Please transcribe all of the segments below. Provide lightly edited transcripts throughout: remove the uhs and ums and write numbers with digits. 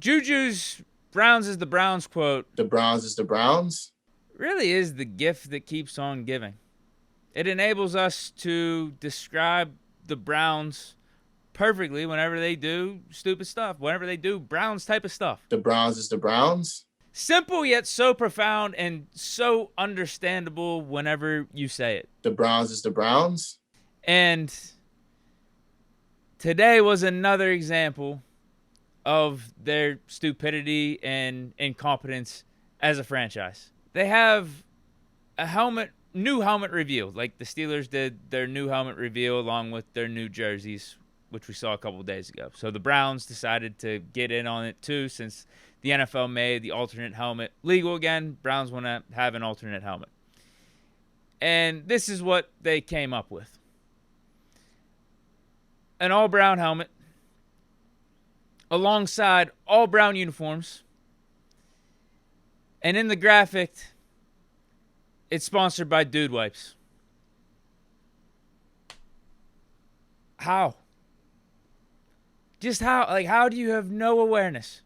Juju's Browns is the Browns quote. The Browns is the Browns. Really is the gift that keeps on giving. It enables us to describe the Browns perfectly whenever they do stupid stuff, whenever they do Browns type of stuff. The Browns is the Browns. Simple yet so profound and so understandable whenever you say it. The Browns is the Browns. And today was another example of their stupidity and incompetence as a franchise. They have a new helmet reveal, like the Steelers did their new helmet reveal along with their new jerseys, which we saw a couple of days ago. So the Browns decided to get in on it too, since the NFL made the alternate helmet legal again. Browns want to have an alternate helmet. And this is what they came up with. An all-brown helmet alongside all-brown uniforms. And in the graphic, it's sponsored by Dude Wipes. How? Just how? Like, how do you have no awareness?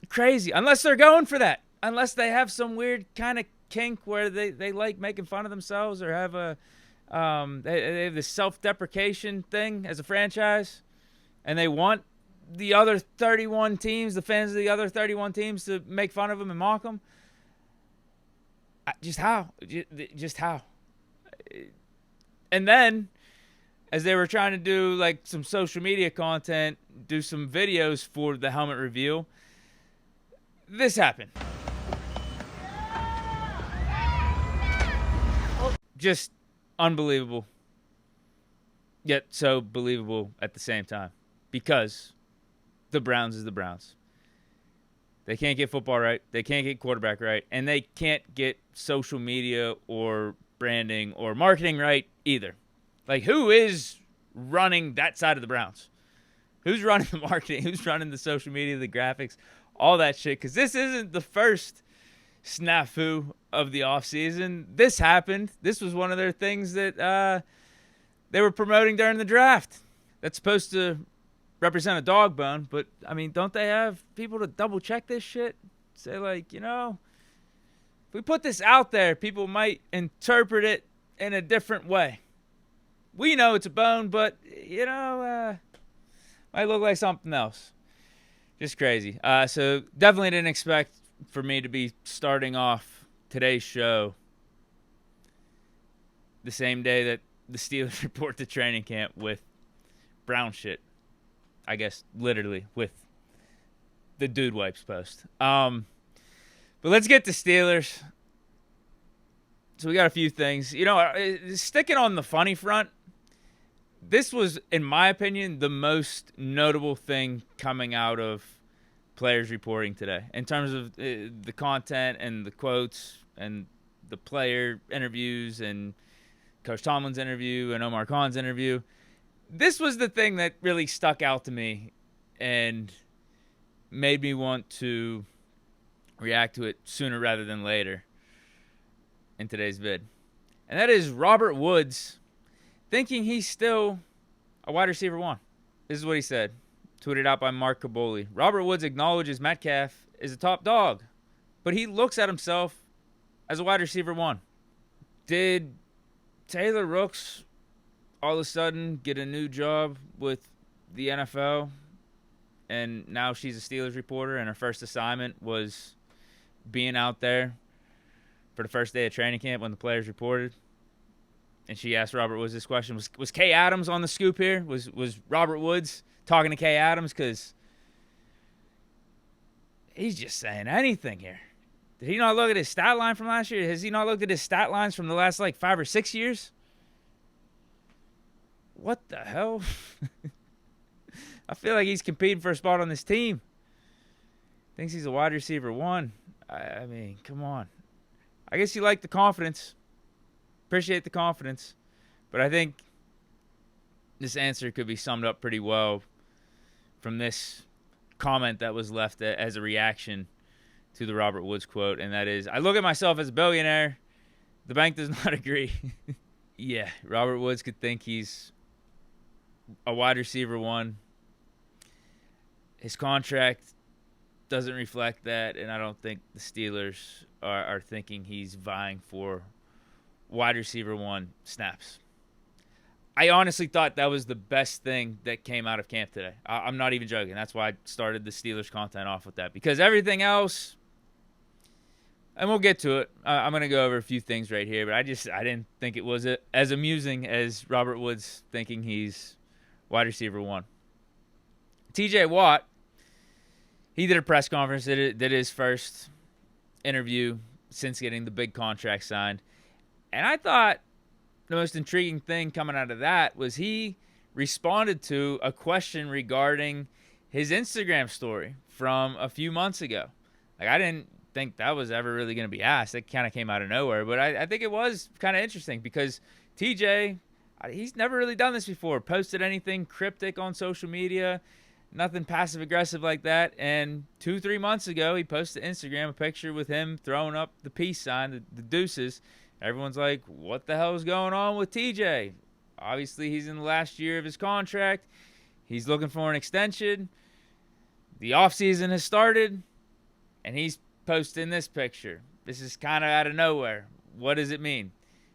Crazy. Unless they're going for that. Unless they have some weird kind of kink where they like making fun of themselves or have they have this self-deprecation thing as a franchise. And they want the other 31 teams, the fans of the other 31 teams, to make fun of them and mock them. Just how? Just how? And then, as they were trying to do like some social media content, do some videos for the helmet reveal, this happened. Just unbelievable, yet so believable at the same time. Because the Browns is the Browns. They can't get football right. They can't get quarterback right. And they can't get social media or branding or marketing right either. Like, who is running that side of the Browns? Who's running the marketing? Who's running the social media, the graphics, all that shit? Because this isn't the first snafu of the offseason. This happened. This was one of their things that they were promoting during the draft. That's supposed to represent a dog bone, but, I mean, don't they have people to double-check this shit? Say, like, if we put this out there, people might interpret it in a different way. We know it's a bone, but, might look like something else. Just crazy. So definitely didn't expect for me to be starting off today's show the same day that the Steelers report to training camp with brown shit. I guess literally with the Dude Wipes post. But let's get to Steelers. So we got a few things. Sticking on the funny front, this was, in my opinion, the most notable thing coming out of players reporting today in terms of the content and the quotes and the player interviews and Coach Tomlin's interview and Omar Khan's interview. This was the thing that really stuck out to me and made me want to react to it sooner rather than later in today's vid. And that is Robert Woods thinking he's still a wide receiver one. This is what he said, tweeted out by Mark Caboli. Robert Woods acknowledges Metcalf is a top dog, but he looks at himself as a wide receiver one. Did Taylor Rooks all of a sudden get a new job with the NFL, and now she's a Steelers reporter, and her first assignment was being out there for the first day of training camp when the players reported? And she asked Robert Woods this question. Was Kay Adams on the scoop here? Was Robert Woods talking to Kay Adams? Because he's just saying anything here. Did he not look at his stat line from last year? Has he not looked at his stat lines from the last, 5 or 6 years? What the hell? I feel like he's competing for a spot on this team. Thinks he's a wide receiver one. I mean, come on. I guess you like the confidence. Appreciate the confidence. But I think this answer could be summed up pretty well from this comment that was left as a reaction to the Robert Woods quote, and that is, I look at myself as a billionaire. The bank does not agree. Yeah, Robert Woods could think he's a wide receiver one. His contract doesn't reflect that, and I don't think the Steelers are thinking he's vying for wide receiver 1 snaps. I honestly thought that was the best thing that came out of camp today. I'm not even joking. That's why I started the Steelers content off with that, because everything else, and we'll get to it. I'm going to go over a few things right here, but I didn't think it was as amusing as Robert Woods thinking he's wide receiver 1. TJ Watt, he did a press conference, did his first interview since getting the big contract signed. And I thought the most intriguing thing coming out of that was he responded to a question regarding his Instagram story from a few months ago. Like, I didn't think that was ever really going to be asked. It kind of came out of nowhere. But I think it was kind of interesting because TJ, he's never really done this before. Posted anything cryptic on social media. Nothing passive-aggressive like that. And 2-3 months ago, he posted to Instagram a picture with him throwing up the peace sign, the deuces. Everyone's like, what the hell is going on with TJ? Obviously, he's in the last year of his contract. He's looking for an extension. The offseason has started, and he's posting this picture. This is kind of out of nowhere. What does it mean?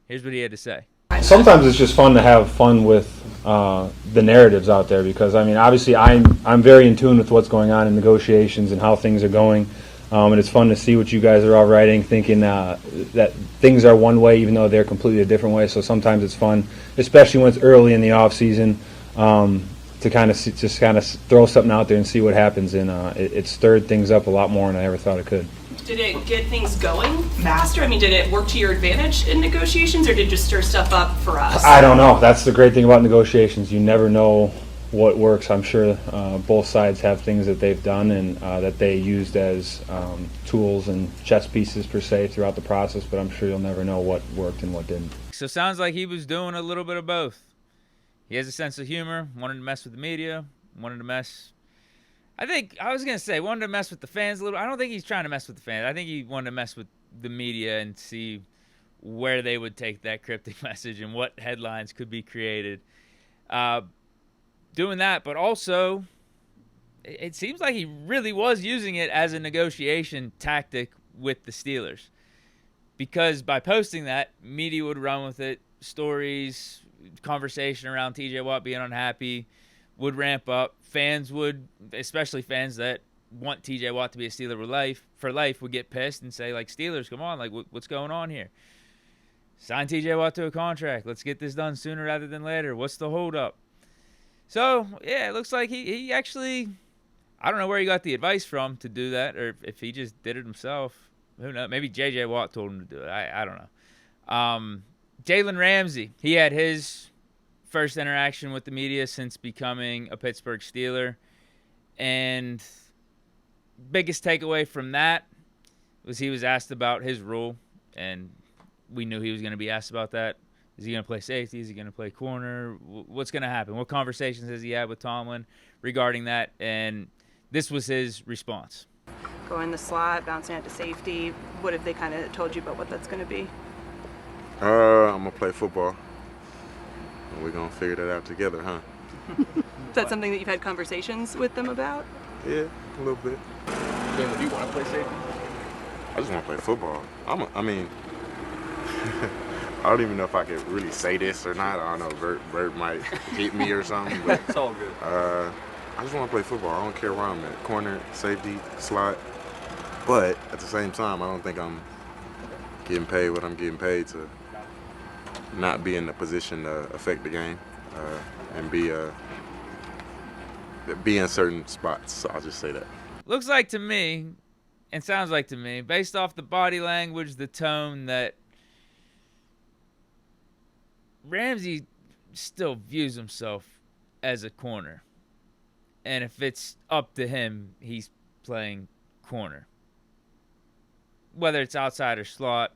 Here's what he had to say. Sometimes it's just fun to have fun with the narratives out there because, I mean, obviously I'm very in tune with what's going on in negotiations and how things are going. And it's fun to see what you guys are all writing, thinking that things are one way even though they're completely a different way. So sometimes it's fun, especially when it's early in the off season, to kind of throw something out there and see what happens. And it stirred things up a lot more than I ever thought it could. Did it get things going faster? I mean, did it work to your advantage in negotiations, or did it just stir stuff up for us? I don't know. That's the great thing about negotiations. You never know what works. I'm sure both sides have things that they've done and that they used as tools and chess pieces per se throughout the process, but I'm sure you'll never know what worked and what didn't. So sounds like he was doing a little bit of both. He has a sense of humor, wanted to mess with the media, wanted to mess... wanted to mess with the fans a little. I don't think he's trying to mess with the fans. I think he wanted to mess with the media and see where they would take that cryptic message and what headlines could be created. Doing that, but also it seems like he really was using it as a negotiation tactic with the Steelers. Because by posting that, media would run with it, stories, conversation around TJ Watt being unhappy would ramp up. Fans would, especially fans that want TJ Watt to be a Steeler for life, would get pissed and say, like, Steelers, come on, like, what's going on here? Sign TJ Watt to a contract. Let's get this done sooner rather than later. What's the holdup? So, yeah, it looks like he actually, I don't know where he got the advice from to do that, or if he just did it himself. Who knows? Maybe J.J. Watt told him to do it. I don't know. Jalen Ramsey, he had his first interaction with the media since becoming a Pittsburgh Steeler. And biggest takeaway from that was he was asked about his role, and we knew he was going to be asked about that. Is he going to play safety? Is he going to play corner? What's going to happen? What conversations has he had with Tomlin regarding that? And this was his response. Go in the slot, bouncing out to safety. What have they kind of told you about what that's going to be? I'm going to play football. And we're going to figure that out together, huh? Is that something that you've had conversations with them about? Yeah, a little bit. Jalen, do you want to play safety? I just want to play football. I don't even know if I could really say this or not. I don't know. Bert might hit me or something. But, it's all good. I just want to play football. I don't care where I'm at. Corner, safety, slot. But at the same time, I don't think I'm getting paid what I'm getting paid to not be in a position to affect the game and be in certain spots. So I'll just say that. Looks like to me, and sounds like to me, based off the body language, the tone, that Ramsey still views himself as a corner. And if it's up to him, he's playing corner. Whether it's outside or slot,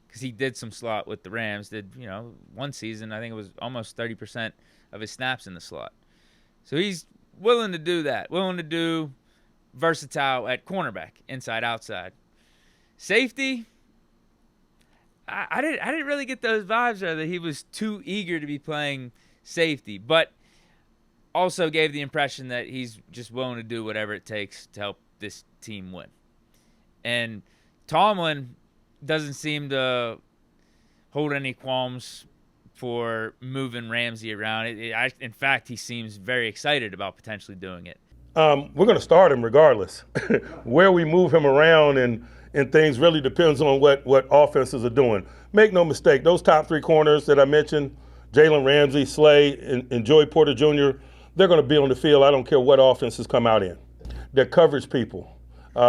because he did some slot with the Rams, one season, I think it was almost 30% of his snaps in the slot. So he's willing to do that, willing to do versatile at cornerback, inside, outside. Safety, I didn't really get those vibes there that he was too eager to be playing safety. But also gave the impression that he's just willing to do whatever it takes to help this team win. And Tomlin doesn't seem to hold any qualms for moving Ramsey around. In fact, he seems very excited about potentially doing it. We're going to start him regardless. Where we move him around and things really depends on what offenses are doing. Make no mistake, those top three corners that I mentioned, Jalen Ramsey, Slay, and Joey Porter Jr., they're going to be on the field. I don't care what offenses come out in. They're coverage people.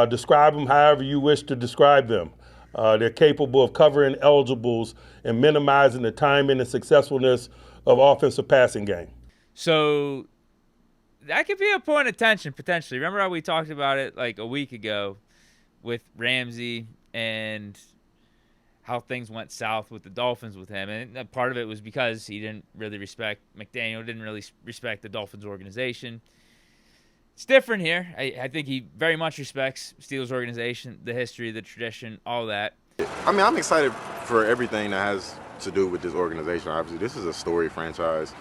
Describe them however you wish to describe them. They're capable of covering eligibles and minimizing the timing and successfulness of offensive passing game. So that could be a point of tension potentially. Remember how we talked about it like a week ago with Ramsey and how things went south with the Dolphins with him. And part of it was because he didn't really respect McDaniel, didn't really respect the Dolphins organization. It's different here. I think he very much respects Steelers organization, the history, the tradition, all that. I mean, I'm excited for everything that has to do with this organization. Obviously, this is a story franchise.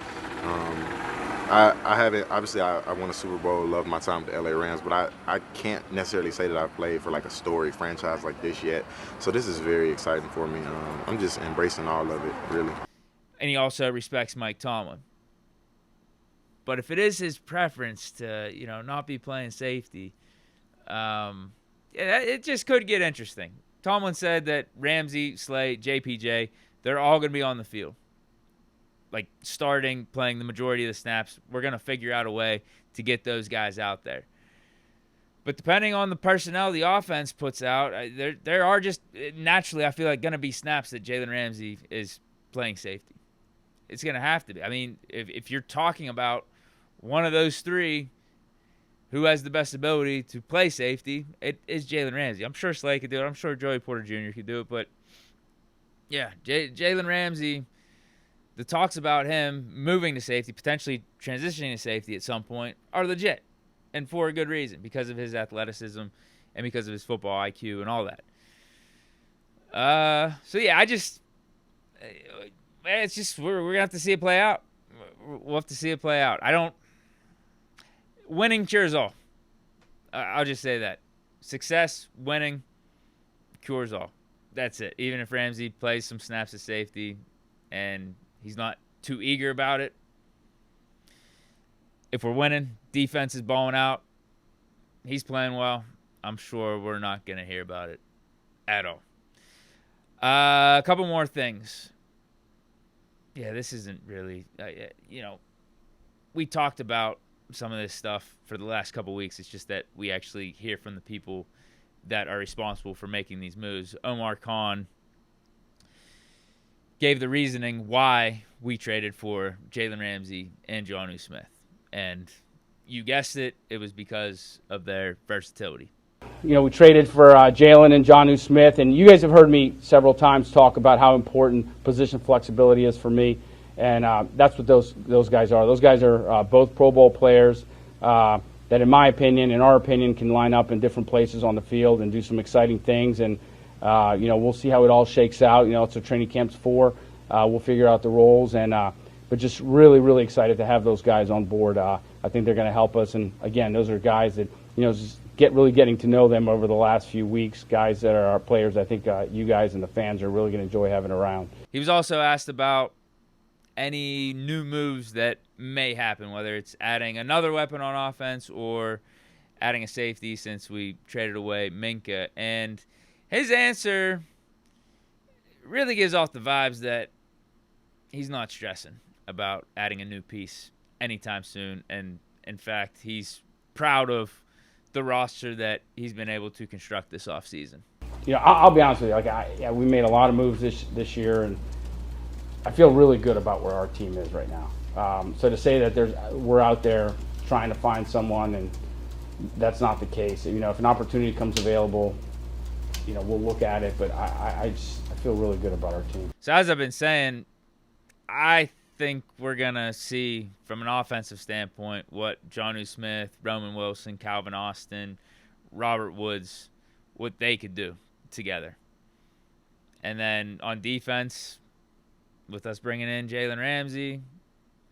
I haven't, obviously, I won a Super Bowl, love my time with the LA Rams, but I can't necessarily say that I've played for like a story franchise like this yet. So this is very exciting for me. I'm just embracing all of it, really. And he also respects Mike Tomlin. But if it is his preference to, not be playing safety, it just could get interesting. Tomlin said that Ramsey, Slay, JPJ, they're all going to be on the field. Like starting, playing the majority of the snaps. We're going to figure out a way to get those guys out there. But depending on the personnel the offense puts out, there are just naturally, I feel like, going to be snaps that Jalen Ramsey is playing safety. It's going to have to be. I mean, if you're talking about one of those three who has the best ability to play safety, it is Jalen Ramsey. I'm sure Slay could do it. I'm sure Joey Porter Jr. could do it. But, yeah, Jalen Ramsey, the talks about him moving to safety, potentially transitioning to safety at some point, are legit. And for a good reason, because of his athleticism and because of his football IQ and all that. So, yeah, it's just we're going to have to see it play out. We'll have to see it play out. Winning cures all. I'll just say that. Success, winning, cures all. That's it. Even if Ramsey plays some snaps at safety and he's not too eager about it. If we're winning, defense is balling out, he's playing well, I'm sure we're not going to hear about it at all. A couple more things. Yeah, this isn't really, we talked about some of this stuff for the last couple weeks. It's just that we actually hear from the people that are responsible for making these moves. Omar Khan gave the reasoning why we traded for Jalen Ramsey and Jonnu Smith. And you guessed it, it was because of their versatility. We traded for Jalen and Jonnu Smith, and you guys have heard me several times talk about how important position flexibility is for me. And that's what those guys are. Those guys are both Pro Bowl players that, in my opinion, in our opinion, can line up in different places on the field and do some exciting things. And, we'll see how it all shakes out. It's what training camp's for. We'll figure out the roles. But just really, really excited to have those guys on board. I think they're going to help us. And, again, those are guys that, just getting to know them over the last few weeks, guys that are our players I think you guys and the fans are really going to enjoy having around. He was also asked about any new moves that may happen, whether it's adding another weapon on offense or adding a safety since we traded away Minka. And his answer really gives off the vibes that he's not stressing about adding a new piece anytime soon. And, in fact, he's proud of the roster that he's been able to construct this offseason. I'll be honest with you. We made a lot of moves this year, and I feel really good about where our team is right now. So to say that we're out there trying to find someone, and that's not the case. If an opportunity comes available, we'll look at it. But I feel really good about our team. So as I've been saying, I think we're going to see, from an offensive standpoint, what Jonnu Smith, Roman Wilson, Calvin Austin, Robert Woods, what they could do together. And then on defense, with us bringing in Jalen Ramsey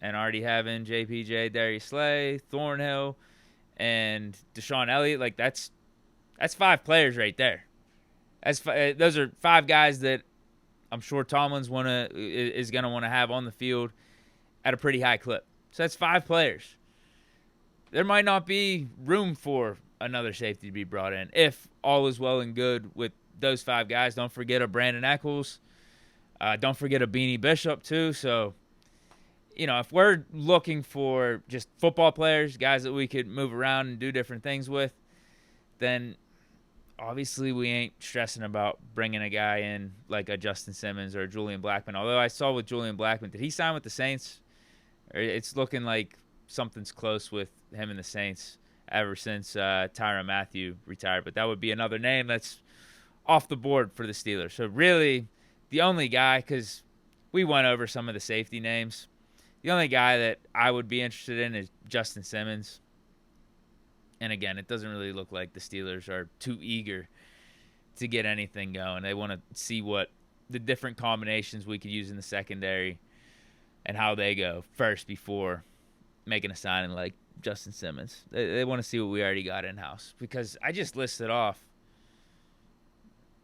and already having JPJ, Darius Slay, Thornhill, and Deshaun Elliott, like that's 5 players right there. Those are 5 guys that I'm sure Tomlin's is gonna want to have on the field at a pretty high clip. So that's 5 players. There might not be room for another safety to be brought in if all is well and good with those 5 guys. Don't forget a Brandon Eccles. Don't forget a Beanie Bishop too. So, if we're looking for just football players, guys that we could move around and do different things with, then obviously we ain't stressing about bringing a guy in like a Justin Simmons or a Julian Blackmon. Although I saw with Julian Blackmon, did he sign with the Saints? It's looking like something's close with him and the Saints ever since Tyrann Mathieu retired. But that would be another name that's off the board for the Steelers. So really the only guy, because we went over some of the safety names, the only guy that I would be interested in is Justin Simmons. And again, it doesn't really look like the Steelers are too eager to get anything going. They want to see what the different combinations we could use in the secondary and how they go first before making a signing like Justin Simmons. They want to see what we already got in-house. Because I just listed off,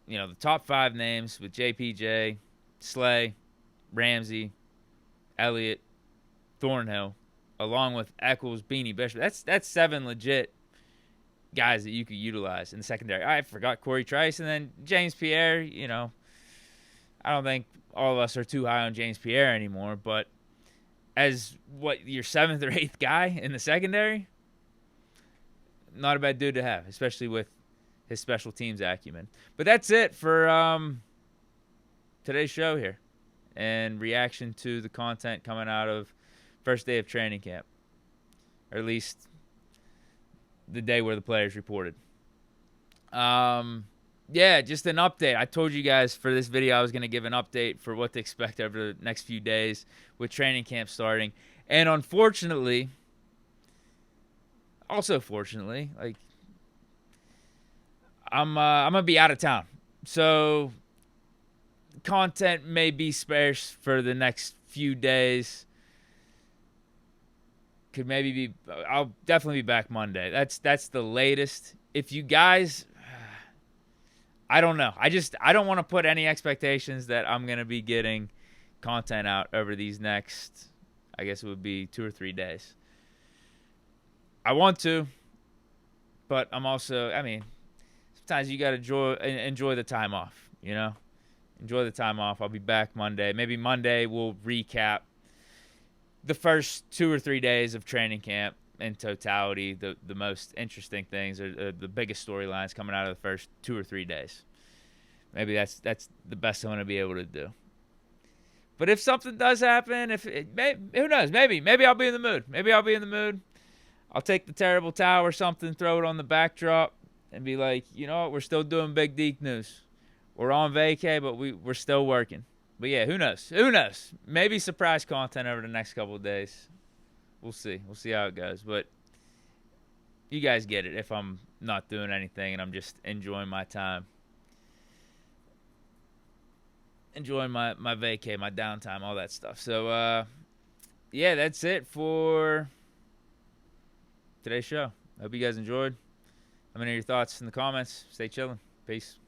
the top 5 names with JPJ, Slay, Ramsey, Elliott, Thornhill, along with Eccles, Beanie Bishop. That's 7 legit guys that you could utilize in the secondary. I forgot Corey Trice, and then James Pierre. I don't think all of us are too high on James Pierre anymore, but as your 7th or 8th guy in the secondary, not a bad dude to have, especially with his special teams acumen. But that's it for today's show here and reaction to the content coming out of first day of training camp, or at least the day where the players reported. Just an update. I told you guys for this video I was going to give an update for what to expect over the next few days with training camp starting. And unfortunately, also fortunately, I'm going to be out of town. So content may be sparse for the next few days. I'll definitely be back Monday. That's the latest. If you guys, I don't know. I don't want to put any expectations that I'm going to be getting content out over these next, I guess it would be 2 or 3 days. I want to, but I'm also, sometimes you got to enjoy the time off, Enjoy the time off. I'll be back Monday. Maybe Monday we'll recap the first 2 or 3 days of training camp in totality. The most interesting things are the biggest storylines coming out of the first 2 or 3 days. Maybe that's the best I'm going to be able to do. But if something does happen, who knows? Maybe I'll be in the mood. I'll take the terrible towel or something, throw it on the backdrop, and be like, you know what? We're still doing Big Deke news. We're on vacay, but we're still working. But yeah, who knows? Maybe surprise content over the next couple of days. We'll see. We'll see how it goes. But you guys get it if I'm not doing anything and I'm just enjoying my time. Enjoying my vacay, my downtime, all that stuff. So, that's it for today's show. I hope you guys enjoyed. Let me know your thoughts in the comments. Stay chilling. Peace.